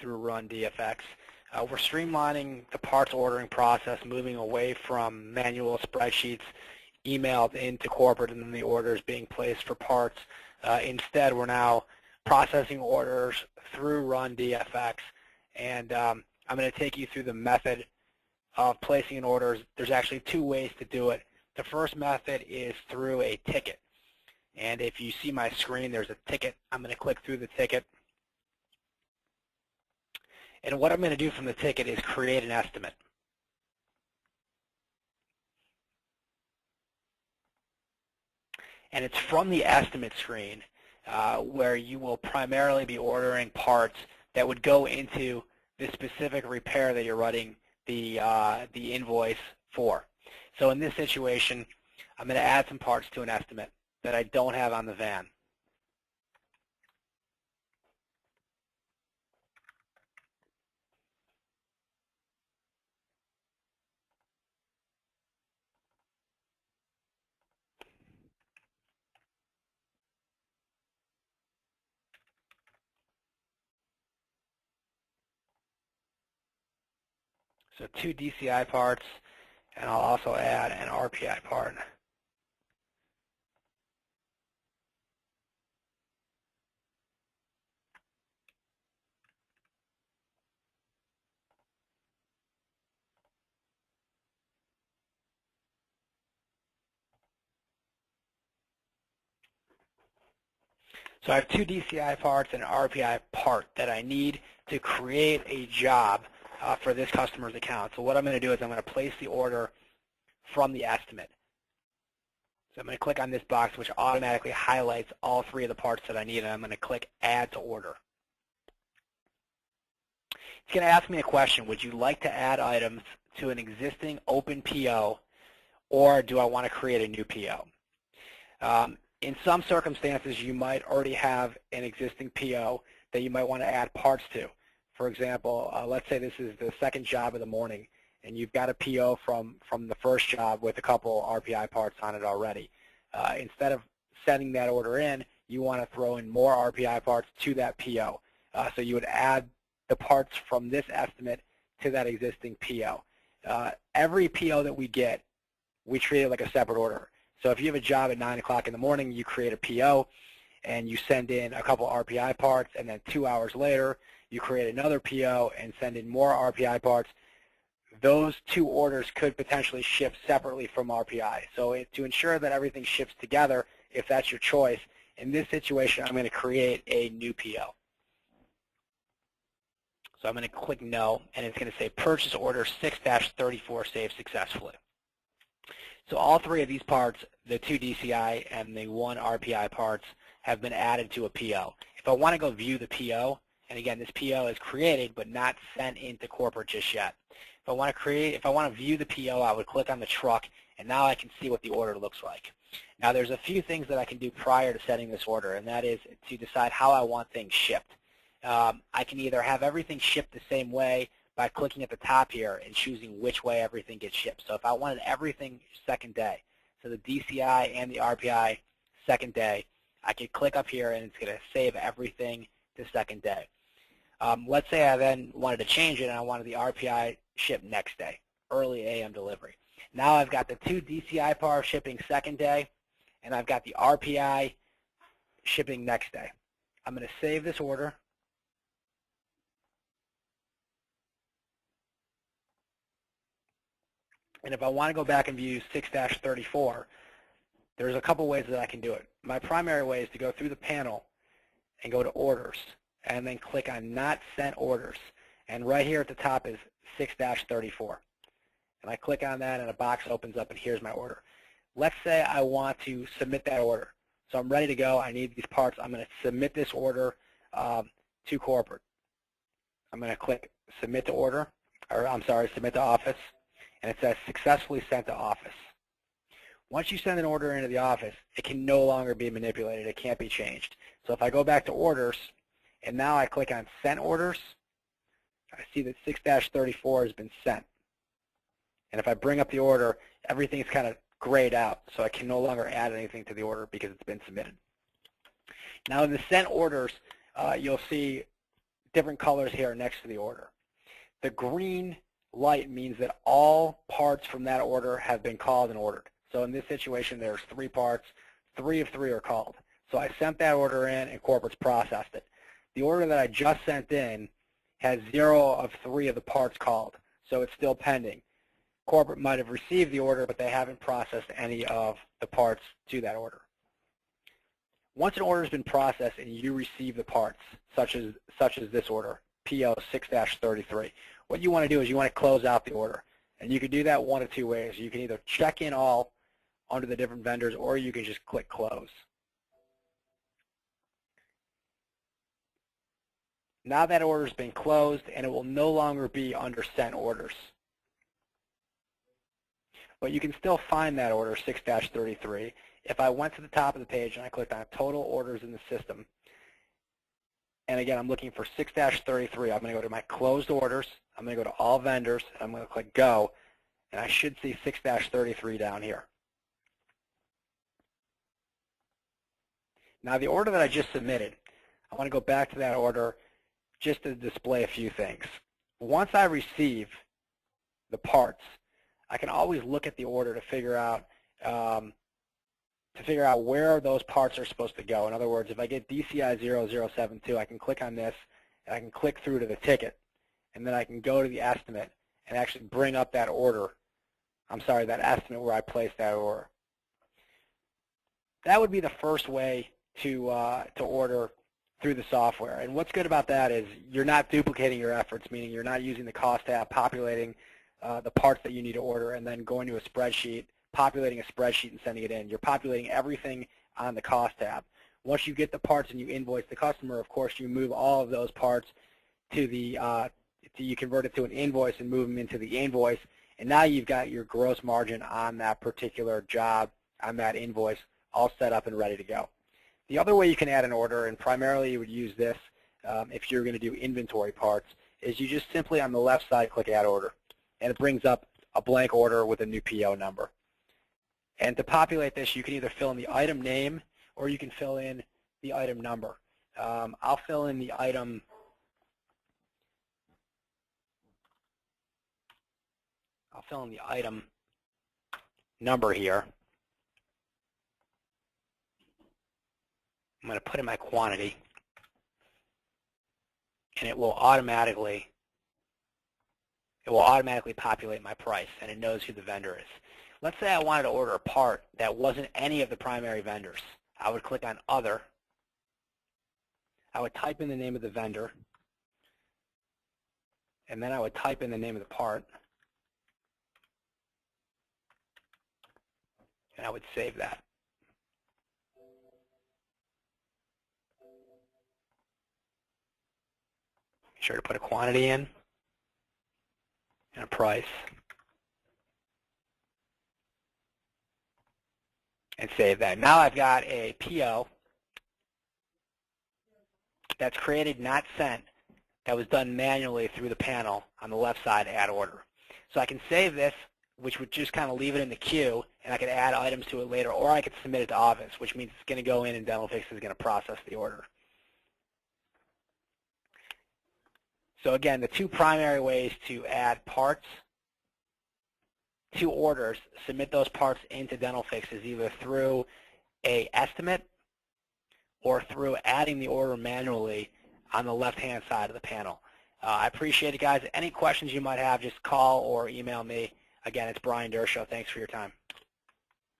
through RunDFX. We're streamlining the parts ordering process, moving away from manual spreadsheets emailed into corporate and then the orders being placed for parts. Instead, we're now processing orders through RunDFX, and I'm going to take you through the method of placing an order. There's actually two ways to do it. The first method is through a ticket, and if you see my screen, there's a ticket. I'm going to click through the ticket, and what I'm going to do from the ticket is create an estimate. And it's from the estimate screen where you will primarily be ordering parts that would go into the specific repair that you're running the invoice for. So in this situation, I'm going to add some parts to an estimate that I don't have on the van. So 2 DCI parts, and I'll also add an RPI part. So I have 2 DCI parts and an RPI part that I need to create a job for this customer's account. So what I'm going to do is I'm going to place the order from the estimate. So I'm going to click on this box, which automatically highlights all 3 of the parts that I need, and I'm going to click Add to Order. It's going to ask me a question: would you like to add items to an existing open PO, or do I want to create a new PO? In some circumstances, you might already have an existing PO that you might want to add parts to. For example, let's say this is the second job of the morning, and you've got a PO from the first job with a couple RPI parts on it already. Instead of sending that order in, you want to throw in more RPI parts to that PO. So you would add the parts from this estimate to that existing PO. Every PO that we get, we treat it like a separate order. So if you have a job at 9 o'clock in the morning, you create a PO, and you send in a couple RPI parts, and then 2 hours later, you create another PO and send in more RPI parts. Those 2 orders could potentially ship separately from RPI. So to ensure that everything ships together, if that's your choice, in this situation, I'm going to create a new PO. So I'm going to click No, and it's going to say Purchase Order 6-34 saved successfully. So all 3 of these parts, the 2 DCI and the 1 RPI parts, have been added to a PO. If I want to go view the PO, and again, this PO is created but not sent into corporate just yet. If I want to view the PO, I would click on the truck, and now I can see what the order looks like. Now there's a few things that I can do prior to setting this order, and that is to decide how I want things shipped. I can either have everything shipped the same way by clicking at the top here and choosing which way everything gets shipped. So if I wanted everything second day, so the DCI and the RPI second day, I could click up here and it's going to save everything to second day. Let's say I then wanted to change it and I wanted the RPI shipped next day, early AM delivery. Now I've got the 2 DCI parts shipping second day, and I've got the RPI shipping next day. I'm going to save this order. And if I want to go back and view 6-34, there's a couple ways that I can do it. My primary way is to go through the panel and go to Orders, and then click on Not Sent Orders. And right here at the top is 6-34. And I click on that, and a box opens up, and here's my order. Let's say I want to submit that order. So I'm ready to go. I need these parts. I'm going to submit this order to corporate. I'm going to click Submit to Order, or I'm sorry, Submit to Office. And it says Successfully Sent to Office. Once you send an order into the office, it can no longer be manipulated. It can't be changed. So if I go back to Orders, and now I click on Sent Orders, I see that 6-34 has been sent. And if I bring up the order, everything's kind of grayed out, so I can no longer add anything to the order because it's been submitted. Now in the Sent Orders, you'll see different colors here next to the order. The green light means that all parts from that order have been called and ordered. So in this situation, there's 3 parts. 3 of 3 are called. So I sent that order in, and corporate's processed it. The order that I just sent in has 0 of 3 of the parts called, so it's still pending. Corporate might have received the order, but they haven't processed any of the parts to that order. Once an order has been processed and you receive the parts, such as this order, PO 6-33, what you want to do is you want to close out the order. And you can do that one of 2 ways. You can either check in all under the different vendors, or you can just click close. Now that order has been closed, and it will no longer be under sent orders. But you can still find that order, 6-33. If I went to the top of the page and I clicked on total orders in the system, and again, I'm looking for 6-33, I'm going to go to my closed orders, I'm going to go to all vendors, and I'm going to click go, and I should see 6-33 down here. Now the order that I just submitted, I want to go back to that order just to display a few things. Once I receive the parts, I can always look at the order to figure out where those parts are supposed to go. In other words, if I get DCI 0072, I can click on this, and I can click through to the ticket, and then I can go to the estimate and actually bring up that order. I'm sorry, that estimate where I placed that order. That would be the first way to order through the software. And what's good about that is you're not duplicating your efforts, meaning you're not using the cost tab, populating the parts that you need to order, and then going to a spreadsheet, populating a spreadsheet and sending it in. You're populating everything on the cost tab. Once you get the parts and you invoice the customer, of course, you move all of those parts to the, you convert it to an invoice and move them into the invoice, and now you've got your gross margin on that particular job, on that invoice, all set up and ready to go. The other way you can add an order, and primarily you would use this if you're going to do inventory parts, is you just simply on the left side click Add Order, and it brings up a blank order with a new PO number. And to populate this, you can either fill in the item name or you can fill in the item number. I'll fill in the item number here. I'm going to put in my quantity, and it will automatically populate my price, and it knows who the vendor is. Let's say I wanted to order a part that wasn't any of the primary vendors. I would click on Other. I would type in the name of the vendor, and then I would type in the name of the part, and I would save that. Be sure to put a quantity in and a price, and save that. Now I've got a PO that's created, not sent, that was done manually through the panel on the left side, Add Order. So I can save this, which would just kind of leave it in the queue, and I could add items to it later, or I could submit it to Office, which means it's going to go in and DentalFix is going to process the order. So again, the 2 primary ways to add parts to orders, submit those parts into DentalFix, is either through an estimate or through adding the order manually on the left-hand side of the panel. I appreciate it, guys. Any questions you might have, just call or email me. Again, it's Brian Dershow. Thanks for your time.